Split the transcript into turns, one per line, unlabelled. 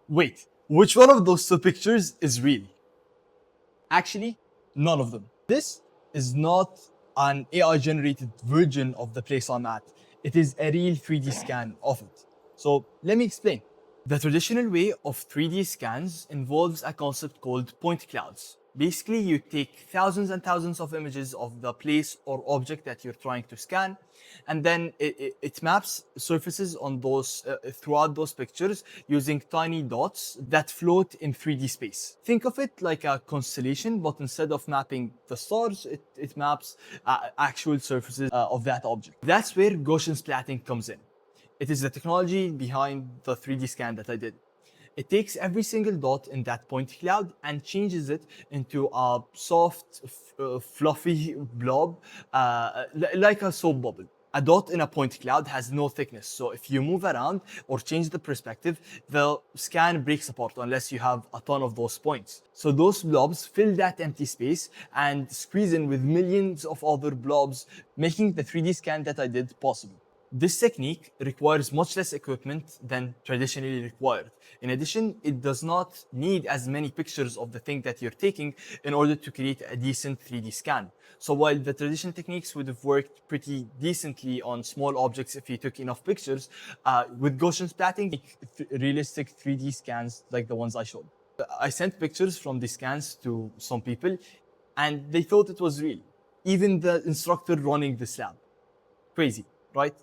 Wait, which one of those two pictures is real? Actually, none of them. This is not an AI generated version of the place I'm at. It is a real 3D scan of it. So let me explain. The traditional way of 3D scans involves a concept called point clouds. Basically, you take thousands and thousands of images of the place or object that you're trying to scan, and then it maps surfaces on those throughout those pictures using tiny dots that float in 3D space. Think of it like a constellation, but instead of mapping the stars, it maps actual surfaces of that object. That's where Gaussian splatting comes in. It is the technology behind the 3D scan that I did. It takes every single dot in that point cloud and changes it into a soft, fluffy blob, like a soap bubble. A dot in a point cloud has no thickness, so if you move around or change the perspective, the scan breaks apart unless you have a ton of those points. So those blobs fill that empty space and squeeze in with millions of other blobs, making the 3D scan that I did possible. This technique requires much less equipment than traditionally required. In addition, it does not need as many pictures of the thing that you're taking in order to create a decent 3D scan. So while the traditional techniques would have worked pretty decently on small objects if you took enough pictures, with Gaussian splatting, realistic 3D scans like the ones I showed. I sent pictures from the scans to some people and they thought it was real. Even the instructor running this lab. Crazy, right?